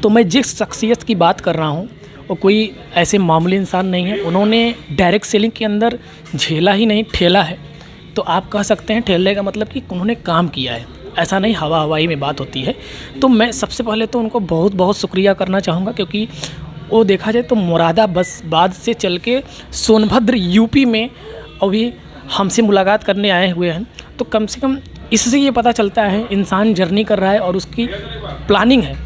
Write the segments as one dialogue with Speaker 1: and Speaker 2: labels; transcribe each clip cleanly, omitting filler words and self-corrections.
Speaker 1: तो मैं जिस शख्सियत की बात कर रहा हूँ वो कोई ऐसे मामूली इंसान नहीं है। उन्होंने डायरेक्ट सेलिंग के अंदर झेला ही नहीं, ठेला है। तो आप कह सकते हैं ठेले का मतलब कि उन्होंने काम किया है, ऐसा नहीं हवा हवाई में बात होती है। तो मैं सबसे पहले तो उनको बहुत बहुत शुक्रिया करना चाहूँगा, क्योंकि वो देखा जाए तो मुरादाबाद से चल के सोनभद्र यूपी में अभी हमसे मुलाकात करने आए हुए हैं। तो कम से कम इससे ये पता चलता है इंसान जर्नी कर रहा है और उसकी प्लानिंग है,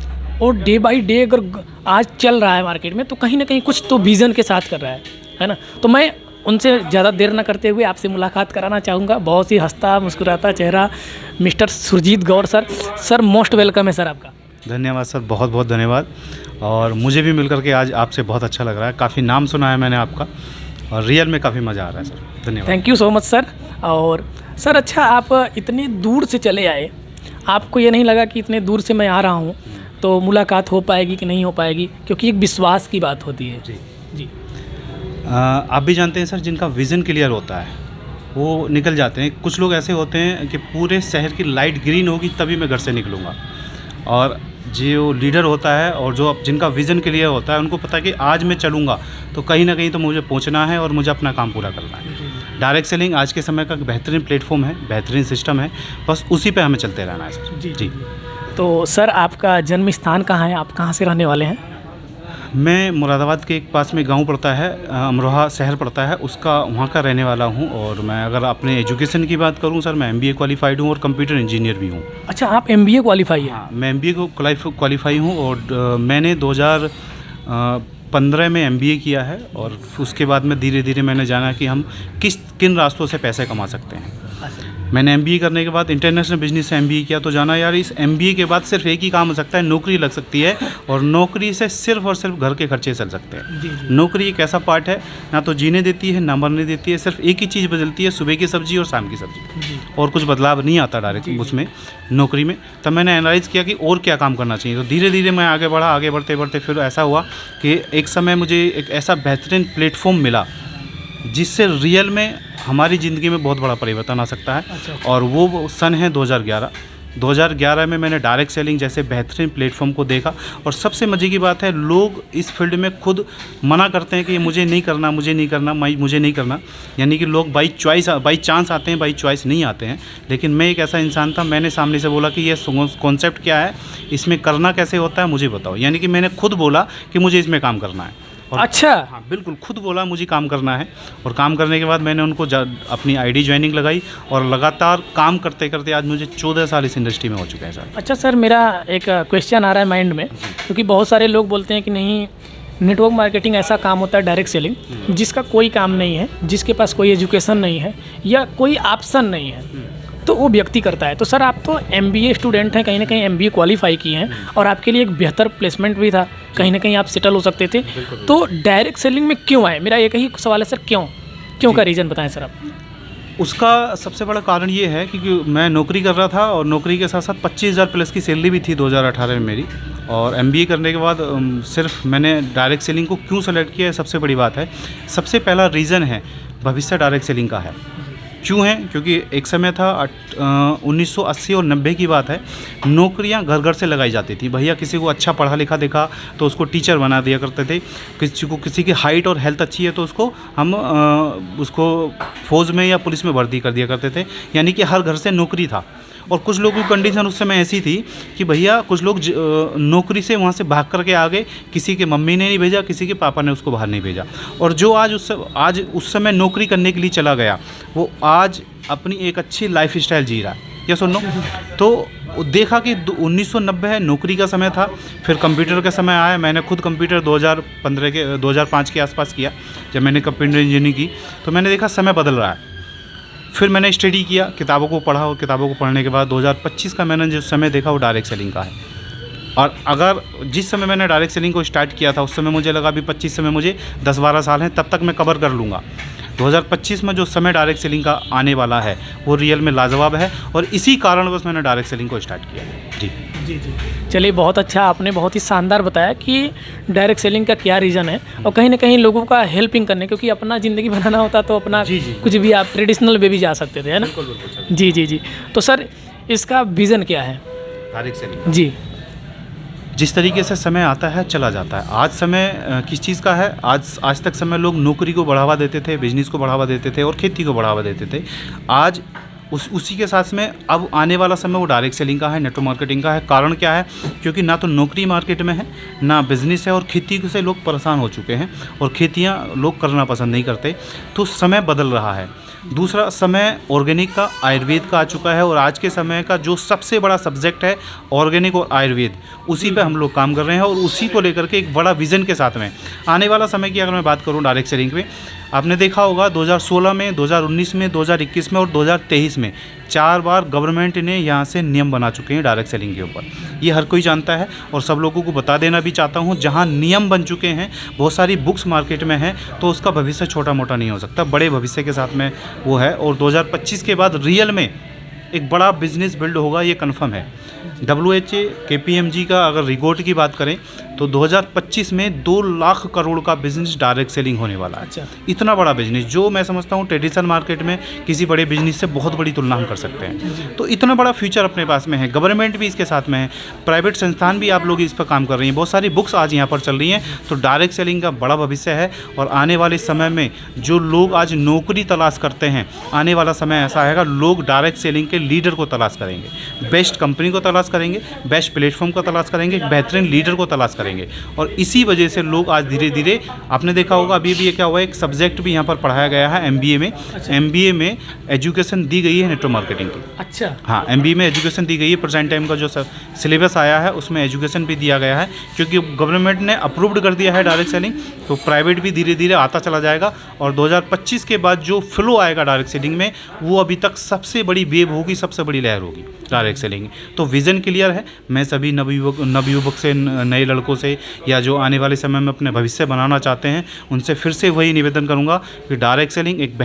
Speaker 1: और डे बाय डे अगर आज चल रहा है मार्केट में तो कहीं ना कहीं कुछ तो विज़न के साथ कर रहा है ना। तो मैं उनसे ज़्यादा देर ना करते हुए आपसे मुलाकात कराना चाहूँगा। बहुत ही हंसता मुस्कुराता चेहरा मिस्टर सुरजीत गौर सर मोस्ट वेलकम है सर आपका।
Speaker 2: धन्यवाद सर, बहुत बहुत धन्यवाद। और मुझे भी मिलकर के आज आपसे बहुत अच्छा लग रहा है। काफ़ी नाम सुना है मैंने आपका और रियल में काफ़ी मज़ा आ रहा है सर। धन्यवाद।
Speaker 1: Thank you so much sir. और सर अच्छा, आप इतने दूर से चले आए, आपको ये नहीं लगा कि इतने दूर से मैं आ रहा हूँ तो मुलाकात हो पाएगी कि नहीं हो पाएगी? क्योंकि एक विश्वास की बात होती है। जी
Speaker 2: आप भी जानते हैं सर, जिनका विज़न क्लियर होता है वो निकल जाते हैं। कुछ लोग ऐसे होते हैं कि पूरे शहर की लाइट ग्रीन होगी तभी मैं घर से निकलूँगा, और जो लीडर होता है और जो जिनका विज़न क्लियर होता है उनको पता है कि आज मैं चलूँगा तो कहीं ना कहीं तो मुझे पहुँचना है और मुझे अपना काम पूरा करना है। डायरेक्ट सेलिंग आज के समय का बेहतरीन प्लेटफॉर्म है, बेहतरीन सिस्टम है, बस उसी पे हमें चलते रहना है सर। जी।
Speaker 1: तो सर आपका जन्म स्थान कहाँ है, आप कहाँ से रहने वाले हैं?
Speaker 2: मैं मुरादाबाद के एक पास में गांव पड़ता है, अमरोहा शहर पड़ता है, उसका वहाँ का रहने वाला हूँ। और मैं अगर अपने एजुकेशन की बात करूँ सर, मैं MBA क्वालिफाइड हूँ और कंप्यूटर इंजीनियर भी हूँ।
Speaker 1: अच्छा, आप MBA क्वालिफाई हैं?
Speaker 2: हाँ, मैं MBA को क्वालिफाई हूँ और मैंने 2015 में MBA किया है। और उसके बाद में धीरे धीरे मैंने जाना कि हम किन रास्तों से पैसे कमा सकते हैं। मैंने MBA करने के बाद इंटरनेशनल बिजनेस से MBA किया, तो जाना यार इस MBA के बाद सिर्फ एक ही काम हो सकता है, नौकरी लग सकती है, और नौकरी से सिर्फ और सिर्फ घर के खर्चे चल सकते हैं। नौकरी एक ऐसा पार्ट है, ना तो जीने देती है ना मरने देती है, सिर्फ एक ही चीज़ बदलती है, सुबह की सब्जी और शाम की सब्जी, और कुछ बदलाव नहीं आता डायरेक्ट उसमें नौकरी में। तब मैंने एनालाइज़ किया कि और क्या काम करना चाहिए। तो धीरे धीरे मैं आगे बढ़ा, आगे बढ़ते बढ़ते फिर ऐसा हुआ कि एक समय मुझे एक ऐसा बेहतरीन प्लेटफॉर्म मिला जिससे रियल में हमारी ज़िंदगी में बहुत बड़ा परिवर्तन आ सकता है।
Speaker 1: अच्छा।
Speaker 2: और वो सन है 2011 में मैंने डायरेक्ट सेलिंग जैसे बेहतरीन प्लेटफॉर्म को देखा। और सबसे मज़े की बात है, लोग इस फील्ड में खुद मना करते हैं कि ये मुझे नहीं करना, मुझे नहीं करना। यानी कि लोग बाई चांस आते हैं, बाई चॉइस नहीं आते हैं। लेकिन मैं एक ऐसा इंसान था, मैंने सामने से बोला कि ये कॉन्सेप्ट क्या है, इसमें करना कैसे होता है मुझे बताओ। यानी कि मैंने खुद बोला कि मुझे इसमें काम करना है।
Speaker 1: अच्छा,
Speaker 2: हाँ बिल्कुल, खुद बोला मुझे काम करना है। और काम करने के बाद मैंने उनको अपनी ID ज्वाइनिंग लगाई, और लगातार काम करते करते आज मुझे 14 साल इस इंडस्ट्री में हो चुके हैं सर।
Speaker 1: अच्छा सर, मेरा एक क्वेश्चन आ रहा है माइंड में, क्योंकि बहुत सारे लोग बोलते हैं कि नहीं, नेटवर्क मार्केटिंग ऐसा काम होता है डायरेक्ट सेलिंग जिसका कोई काम नहीं है, जिसके पास कोई एजुकेशन नहीं है या कोई ऑप्शन नहीं है, तो वो व्यक्ति करता है। तो सर आप तो MBA स्टूडेंट हैं, कहीं ना कहीं MBA क्वालिफाई किए हैं, और आपके लिए एक बेहतर प्लेसमेंट भी था, कहीं ना कहीं आप सेटल हो सकते थे। तो डायरेक्ट सेलिंग में क्यों आए? मेरा एक ही सवाल है सर, क्यों का रीज़न बताएं सर आप।
Speaker 2: उसका सबसे बड़ा कारण ये है क्योंकि मैं नौकरी कर रहा था, और नौकरी के साथ साथ 25,000 प्लस की सैलरी भी थी 2018 में मेरी। और MBA करने के बाद सिर्फ मैंने डायरेक्ट सेलिंग को क्यों सेलेक्ट किया है, सबसे बड़ी बात है। सबसे पहला रीज़न है भविष्य डायरेक्ट सेलिंग का है। क्यों है? क्योंकि एक समय था 1980 और 90 की बात है, नौकरियां घर घर से लगाई जाती थी। भैया किसी को अच्छा पढ़ा लिखा देखा तो उसको टीचर बना दिया करते थे, किसी की हाइट और हेल्थ अच्छी है तो उसको फौज में या पुलिस में भर्ती कर दिया करते थे। यानी कि हर घर से नौकरी था। और कुछ लोगों की कंडीशन उस समय ऐसी थी कि भैया कुछ लोग नौकरी से वहाँ से भाग करके आ गए, किसी के मम्मी ने नहीं भेजा, किसी के पापा ने उसको बाहर नहीं भेजा। और जो आज उस समय नौकरी करने के लिए चला गया, वो आज अपनी एक अच्छी लाइफ स्टाइल जी रहा है। या सुनो, तो देखा कि 1990 है, नौकरी का समय था। फिर कंप्यूटर का समय आया। मैंने खुद कंप्यूटर 2005 के आसपास किया। जब मैंने कंप्यूटर इंजीनियरिंग की तो मैंने देखा समय बदल रहा है। फिर मैंने स्टडी किया, किताबों को पढ़ा, और किताबों को पढ़ने के बाद 2025 का मैंने जो समय देखा वो डायरेक्ट सेलिंग का है। और अगर जिस समय मैंने डायरेक्ट सेलिंग को स्टार्ट किया था उस समय मुझे लगा अभी 25 में मुझे 10-12 साल हैं, तब तक मैं कवर कर लूँगा। 2025 में जो समय डायरेक्ट सेलिंग का आने वाला है वो रियल में लाजवाब है, और इसी कारणवश मैंने डायरेक्ट सेलिंग को स्टार्ट किया है। जी।
Speaker 1: चलिए, बहुत अच्छा, आपने बहुत ही शानदार बताया कि डायरेक्ट सेलिंग का क्या रीज़न है, और कहीं ना कहीं लोगों का हेल्पिंग करने, क्योंकि अपना ज़िंदगी बनाना होता तो अपना कुछ भी आप ट्रेडिशनल वे भी जा सकते थे, है ना। जी। तो सर इसका विज़न क्या है
Speaker 2: डायरेक्ट सेलिंग?
Speaker 1: जी।
Speaker 2: जिस तरीके से समय आता है चला जाता है। आज समय किस चीज़ का है? आज तक समय लोग नौकरी को बढ़ावा देते थे, बिजनेस को बढ़ावा देते थे और खेती को बढ़ावा देते थे। आज उसी के साथ में अब आने वाला समय वो डायरेक्ट सेलिंग का है, नेटवर्क मार्केटिंग का है। कारण क्या है? क्योंकि ना तो नौकरी मार्केट में है, ना बिजनेस है, और खेती से लोग परेशान हो चुके हैं और खेतियाँ लोग करना पसंद नहीं करते। तो समय बदल रहा है। दूसरा समय ऑर्गेनिक का, आयुर्वेद का आ चुका है, और आज के समय का जो सबसे बड़ा सब्जेक्ट है ऑर्गेनिक और आयुर्वेद, उसी पे हम लोग काम कर रहे हैं। और उसी को लेकर के एक बड़ा विज़न के साथ में आने वाला समय की अगर मैं बात करूं डायरेक्ट सेलिंग पे, आपने देखा होगा 2016 में, 2019 में, 2021 में और 2023 में 4 बार गवर्नमेंट ने यहाँ से नियम बना चुके हैं डायरेक्ट सेलिंग के ऊपर। ये हर कोई जानता है और सब लोगों को बता देना भी चाहता हूँ। जहाँ नियम बन चुके हैं, बहुत सारी बुक्स मार्केट में हैं, तो उसका भविष्य छोटा मोटा नहीं हो सकता, बड़े भविष्य के साथ में वो है। और 2025 के बाद रियल में एक बड़ा बिजनेस बिल्ड होगा, ये कन्फर्म है। WHA KPMG का अगर रिपोर्ट की बात करें तो 2025 में 2 लाख करोड़ का बिजनेस डायरेक्ट सेलिंग होने वाला है।
Speaker 1: अच्छा।
Speaker 2: इतना बड़ा बिजनेस, जो मैं समझता हूँ ट्रेडिशनल मार्केट में किसी बड़े बिजनेस से बहुत बड़ी तुलना हम कर सकते हैं। तो इतना बड़ा फ्यूचर अपने पास में है। गवर्नमेंट भी इसके साथ में है, प्राइवेट संस्थान भी आप लोग इस पर काम कर रही हैं, बहुत सारी बुक्स आज यहाँ पर चल रही हैं। तो डायरेक्ट सेलिंग का बड़ा भविष्य है। और आने वाले समय में जो लोग आज नौकरी तलाश करते हैं, आने वाला समय ऐसा आएगा लोग डायरेक्ट सेलिंग के लीडर को तलाश करेंगे, बेस्ट कंपनी को तलाश करेंगे, बेस्ट प्लेटफॉर्म को तलाश करेंगे, एक बेहतरीन लीडर को तलाश करेंगे। और इसी वजह से लोग आज धीरे धीरे, आपने देखा होगा अभी भी ये क्या हुआ, एक सब्जेक्ट भी यहाँ पर पढ़ाया गया है MBA में। MBA में एजुकेशन दी गई है नेटवर्क मार्केटिंग की।
Speaker 1: अच्छा।
Speaker 2: हाँ, MBA में एजुकेशन दी गई है। प्रेजेंट टाइम का जो सिलेबस आया है उसमें एजुकेशन भी दिया गया है, क्योंकि गवर्नमेंट ने अप्रूव्ड कर दिया है डायरेक्ट सेलिंग। तो प्राइवेट भी धीरे धीरे आता चला जाएगा। और 2025 के बाद जो फ्लो आएगा डायरेक्ट सेलिंग में, वो अभी तक सबसे बड़ी वेव होगी, सबसे बड़ी लहर होगी डायरेक्ट सेलिंग। तो विज़न क्लियर है। मैं सभी नवयुवक से, नए लड़कों से, या जो आने वाले समय में अपने भविष्य बनाना चाहते हैं, उनसे फिर से वही निवेदन करूंगा कि डायरेक्ट सेलिंग एक